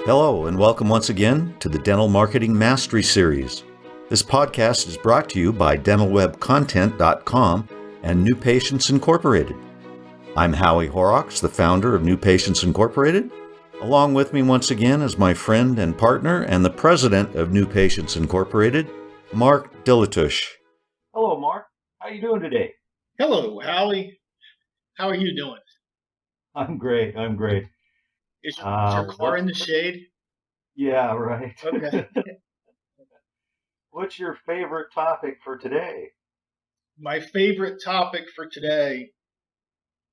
Hello, and welcome once again to the Dental Marketing Mastery Series. This podcast is brought to you by dentalwebcontent.com and New Patients Incorporated. I'm Howie Horrocks, the founder of New Patients Incorporated. Along with me once again is my friend and partner and the president of New Patients Incorporated, Mark Dilatush. Hello, Mark. How are you doing today? Hello, Howie. How are you doing? I'm great. Is your car in the shade? Yeah, right. Okay. What's your favorite topic for today? My favorite topic for today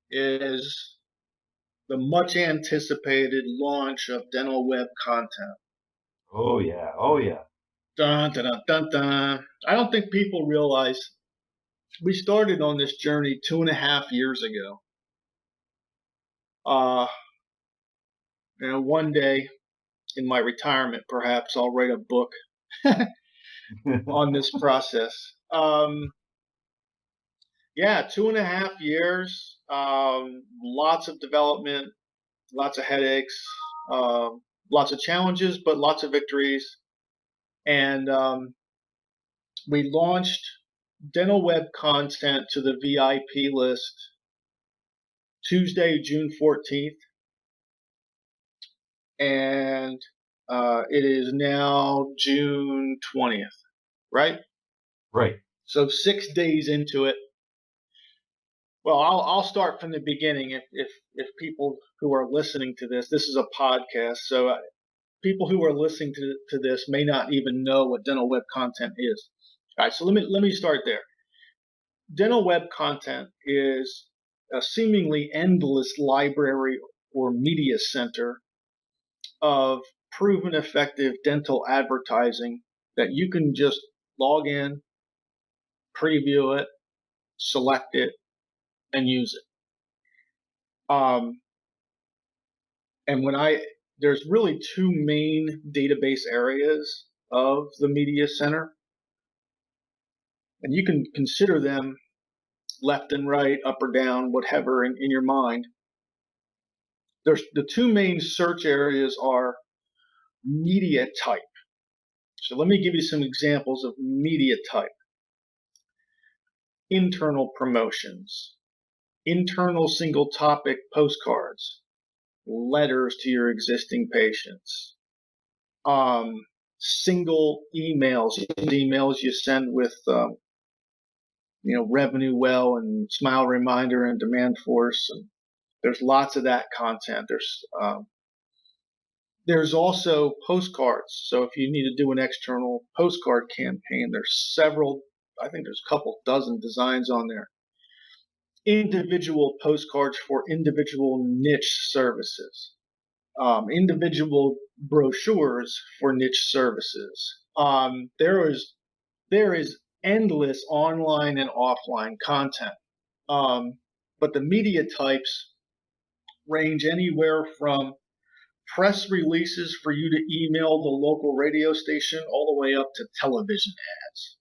is the much anticipated launch of dental web content. Oh yeah. Dun, dun, dun, dun, dun. I don't think people realize we started on this journey 2.5 years ago. One day in my retirement, perhaps I'll write a book on this process. 2.5 years, lots of development, lots of headaches, lots of challenges, but lots of victories. And we launched dental web content to the VIP list Tuesday, June 14th. And it is now June 20th, right? Right. So 6 days into it. Well, I'll start from the beginning. If people who are listening to this is a podcast, so people who are listening to this may not even know what dental web content is. All right, so let me start there. Dental web content is a seemingly endless library or media center of proven effective dental advertising that you can just log in, preview it, select it, and use it. There's really two main database areas of the media center, and you can consider them left and right, up or down, whatever in your mind. There's the two main search areas are media type. So let me give you some examples of media type. Internal promotions, internal single topic postcards, letters to your existing patients, single emails you send with revenue well and smile reminder and demand force. And there's lots of that content. There's also postcards. So if you need to do an external postcard campaign, there's several. I think there's a couple dozen designs on there. Individual postcards for individual niche services. Individual brochures for niche services. There is endless online and offline content. But the media types range anywhere from press releases for you to email the local radio station all the way up to television ads,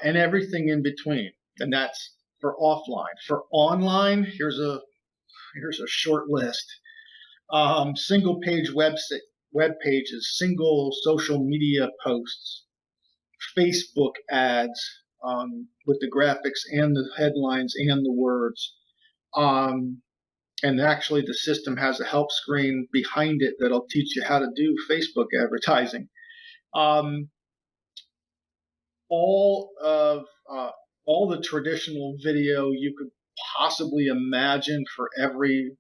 and everything in between. And that's for offline. For online, here's a short list. Single page web pages, single social media posts, Facebook ads with the graphics and the headlines and the words. And actually the system has a help screen behind it that'll teach you how to do Facebook advertising. All the traditional video you could possibly imagine for every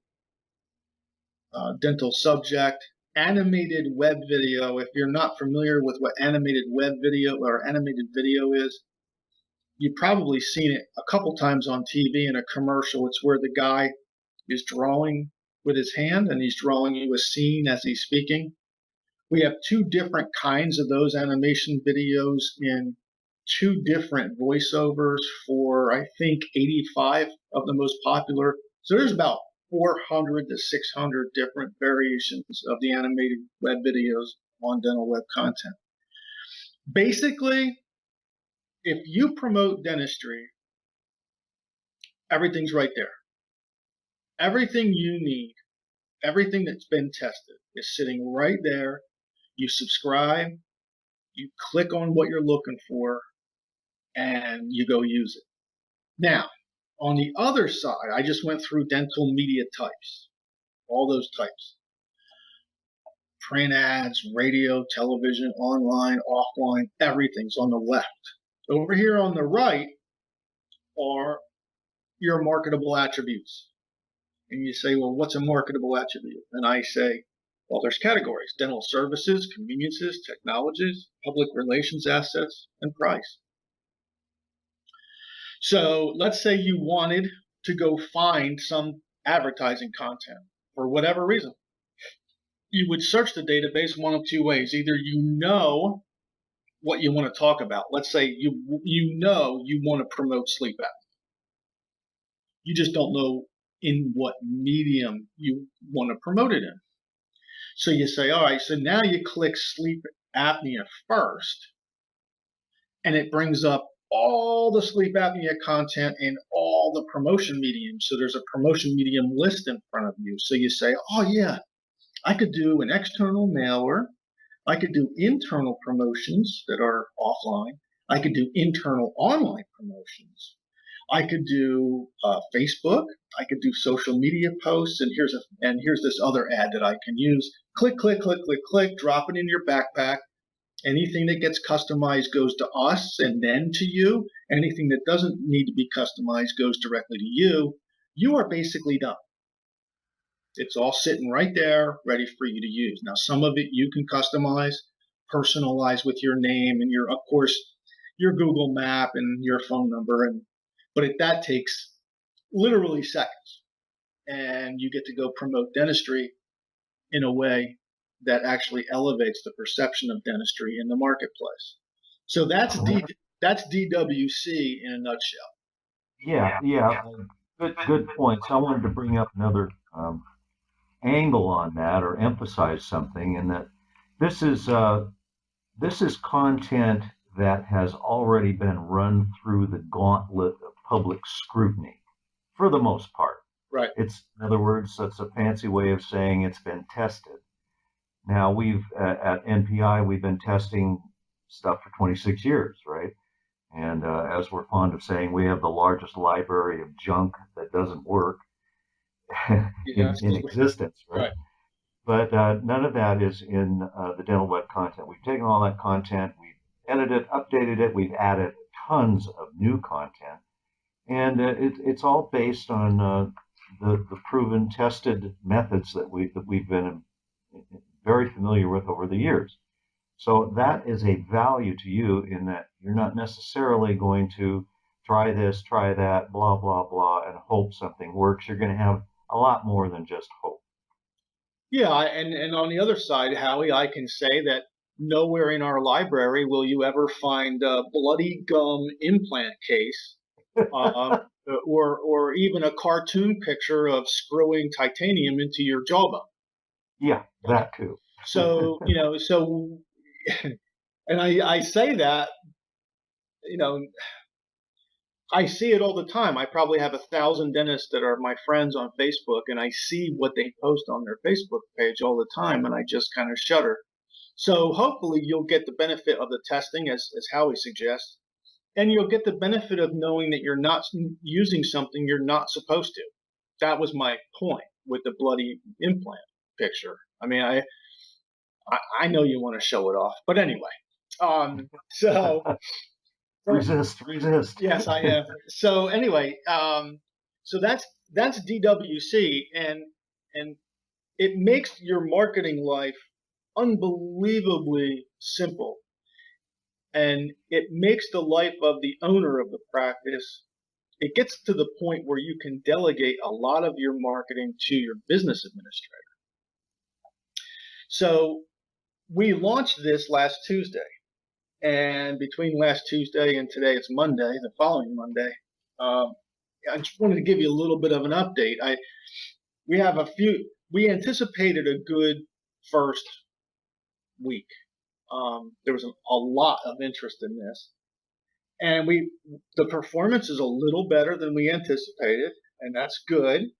dental subject. Animated web video. If you're not familiar with what animated web video or animated video is, you've probably seen it a couple times on TV in a commercial. It's where the guy is drawing with his hand and he's drawing you a scene as he's speaking. We have two different kinds of those animation videos in two different voiceovers for, I think, 85 of the most popular. So there's about 400 to 600 different variations of the animated web videos on dental web content. Basically, if you promote dentistry, everything's right there. Everything you need, everything that's been tested, is sitting right there. You subscribe, you click on what you're looking for, and you go use it. Now, on the other side, I just went through dental media types, all those types. Print ads, radio, television, online, offline, everything's on the left. Over here on the right are your marketable attributes. And you say, well, what's a marketable attribute? And I say, well, there's categories: dental services, conveniences, technologies, public relations assets, and price. So let's say you wanted to go find some advertising content for whatever reason. You would search the database one of two ways. Either you know what you want to talk about. Let's say you know you want to promote sleep apnea. You just don't know in what medium you want to promote it in. So you say, all right, so now you click sleep apnea first, and it brings up all the sleep apnea content in all the promotion mediums. So there's a promotion medium list in front of you. So you say, oh yeah, I could do an external mailer. I could do internal promotions that are offline. I could do internal online promotions. I could do Facebook. I could do social media posts. And here's this other ad that I can use. Click, click, click, click, click. Drop it in your backpack. Anything that gets customized goes to us and then to you. Anything that doesn't need to be customized goes directly to you. You are basically done. It's all sitting right there, ready for you to use. Now, some of it you can customize, personalize with your name and of course, your Google map and your phone number. But that takes literally seconds. And you get to go promote dentistry in a way that actually elevates the perception of dentistry in the marketplace. So that's DWC in a nutshell. Yeah. Good points. I wanted to bring up another angle on that, or emphasize something, in that this is content that has already been run through the gauntlet of public scrutiny for the most part. Right. It's, in other words, that's a fancy way of saying it's been tested. Now, we've at NPI, we've been testing stuff for 26 years, right? And as we're fond of saying, we have the largest library of junk that doesn't work in existence, right? But none of that is in the dental web content. We've taken all that content, we've edited, updated it, we've added tons of new content, and it's all based on the proven, tested methods that we've been very familiar with over the years. So that is a value to you, in that you're not necessarily going to try this, try that, blah, blah, blah, and hope something works. You're going to have a lot more than just hope. Yeah, and on the other side, Howie, I can say that nowhere in our library will you ever find a bloody gum implant case, or even a cartoon picture of screwing titanium into your jawbone. Yeah, that too. So and I say that, I see it all the time. I probably have 1,000 dentists that are my friends on Facebook, and I see what they post on their Facebook page all the time, and I just kind of shudder. So hopefully you'll get the benefit of the testing, as Howie suggests, and you'll get the benefit of knowing that you're not using something you're not supposed to. That was my point with the bloody implant picture. I mean, I know you want to show it off, but anyway. So resist. Yes, I am. So anyway, so that's DWC, and it makes your marketing life unbelievably simple, and it makes the life of the owner of the practice. It gets to the point where you can delegate a lot of your marketing to your business administrator. So we launched this last Tuesday. And between last Tuesday and today, it's Monday, the following Monday. I just wanted to give you a little bit of an update. We anticipated a good first week. There was a lot of interest in this. And the performance is a little better than we anticipated, and that's good.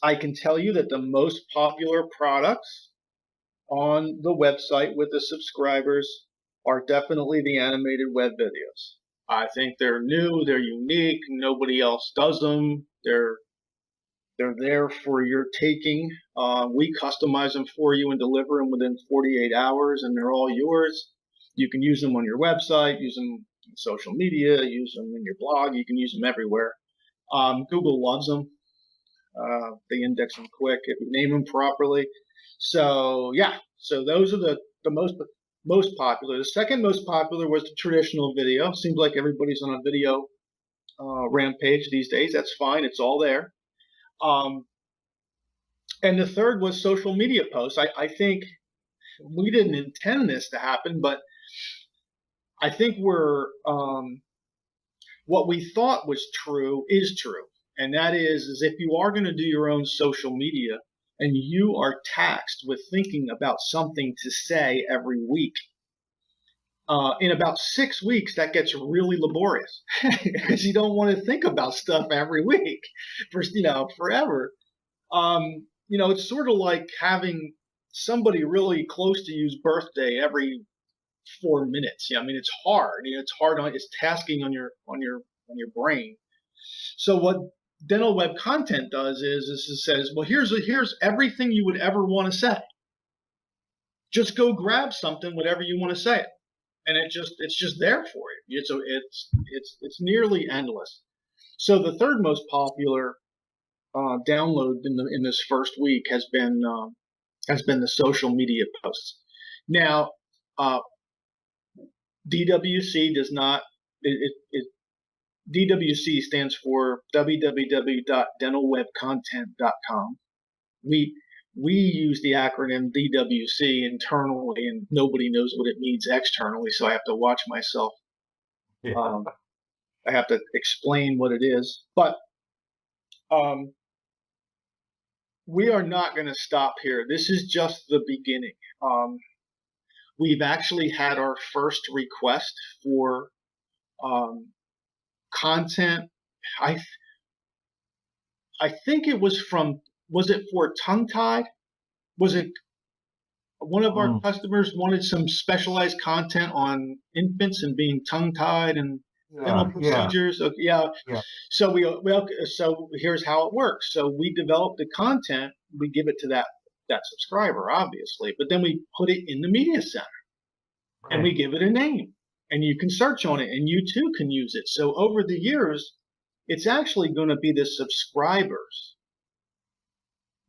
I can tell you that the most popular products on the website with the subscribers are definitely the animated web videos. I think they're new, they're unique, nobody else does them. They're there for your taking. We customize them for you and deliver them within 48 hours, and they're all yours. You can use them on your website, use them in social media, use them in your blog. You can use them everywhere. Google loves them. They index them quick if you name them properly. So yeah, so those are the most popular. The second most popular was the traditional video. Seems like everybody's on a video rampage these days. That's fine. It's all there. Um, and the third was social media posts. I think we didn't intend this to happen, but I think what we thought was true is true. And that is if you are going to do your own social media and you are taxed with thinking about something to say every week, in about 6 weeks, that gets really laborious because you don't want to think about stuff every week for, forever. It's sort of like having somebody really close to you's birthday every 4 minutes. I mean, it's hard. It's hard it's tasking on your brain. So what dental web content does is it says, well, here's everything you would ever want to say. Just go grab something, whatever you want to say, and it's just there for you. It's nearly endless. So the third most popular download in this first week has been the social media posts. Now, DWC does not. DWC stands for www.dentalwebcontent.com. We use the acronym DWC internally, and nobody knows what it means externally, so I have to watch myself. Yeah. I have to explain what it is, but we are not going to stop here. This is just the beginning. We've actually had our first request for content. I think it was for tongue tied? Was it one of our customers wanted some specialized content on infants and being tongue tied and dental procedures? Yeah. So so here's how it works. So we develop the content, we give it to that subscriber, obviously, but then we put it in the media center. Right. And we give it a name, and you can search on it, and you too can use it. So over the years, it's actually going to be the subscribers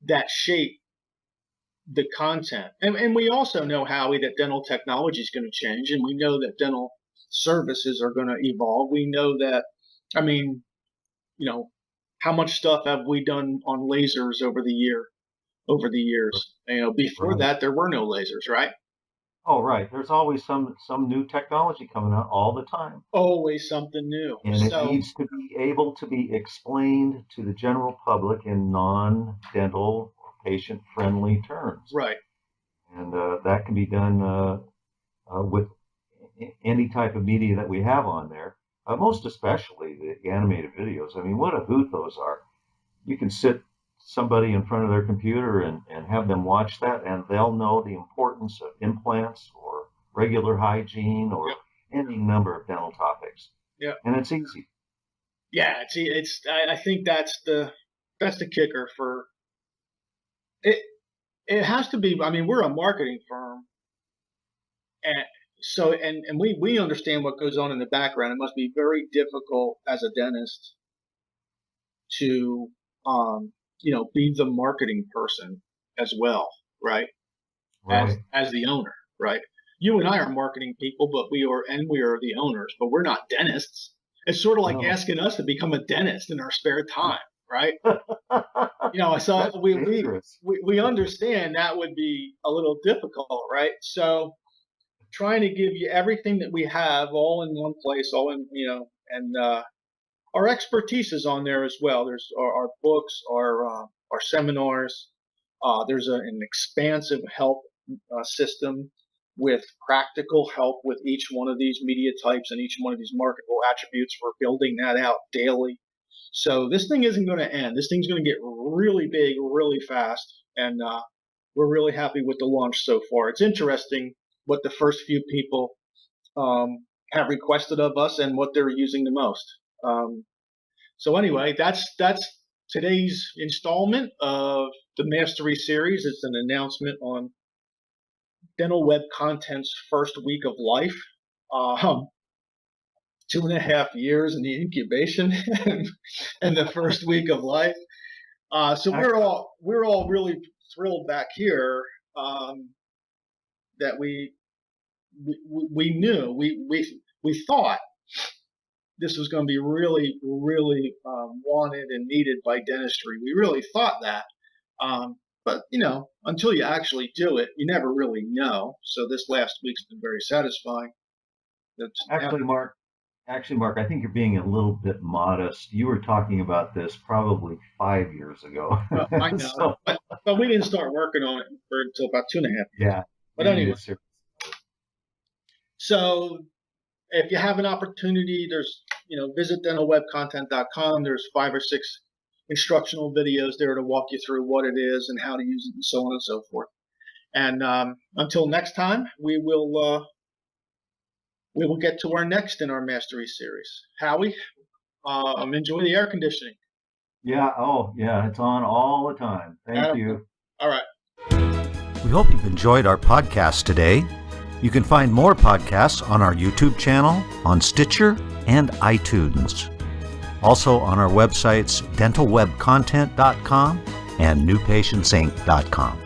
that shape the content. And we also know, Howie, that dental technology is going to change, and we know that dental services are going to evolve. We know that, how much stuff have we done on lasers over the years? Before Right. that, there were no lasers, right? Oh, right. There's always some new technology coming out all the time. Always something new. And it needs to be able to be explained to the general public in non-dental or patient-friendly terms. Right. And that can be done with any type of media that we have on there, most especially the animated videos. I mean, what a hoot those are. You can sit somebody in front of their computer and have them watch that, and they'll know the importance of implants or regular hygiene or any number of dental topics. Yeah. And it's easy. Yeah, I think that's the kicker for it. It has to be. I mean, we're a marketing firm, and so we understand what goes on in the background. It must be very difficult as a dentist to be the marketing person as well, right? Right. As the owner, right? You and I are marketing people, but we are the owners, but we're not dentists. It's sort of like asking us to become a dentist in our spare time, right? So we understand that would be a little difficult, right? So trying to give you everything that we have all in one place, all in, and our expertise is on there as well. There's our books, our seminars. There's an expansive help system with practical help with each one of these media types and each one of these marketable attributes. We're building that out daily. So this thing isn't going to end. This thing's going to get really big, really fast, and we're really happy with the launch so far. It's interesting what the first few people have requested of us and what they're using the most. So anyway, that's today's installment of the Mastery series. It's an announcement on Dental Web Content's first week of life. 2.5 years in the incubation and the first week of life. So we're all really thrilled back here that we knew we thought this was going to be really wanted and needed by dentistry. We really thought that, but until you actually do it, you never really know. So this last week's been very satisfying. Actually, Mark, I think you're being a little bit modest. You were talking about this probably 5 years ago. I know, but we didn't start working on it until about 2.5 years. Yeah. But anyway, so if you have an opportunity, there's visit dentalwebcontent.com. There's 5 or 6 instructional videos there to walk you through what it is and how to use it and so on and so forth. And until next time, we will get to our next in our Mastery series. Howie, enjoy the air conditioning. Yeah. Oh, yeah. It's on all the time. Thank you. All right. We hope you've enjoyed our podcast today. You can find more podcasts on our YouTube channel, on Stitcher, and iTunes. Also on our websites, dentalwebcontent.com and newpatientsinc.com.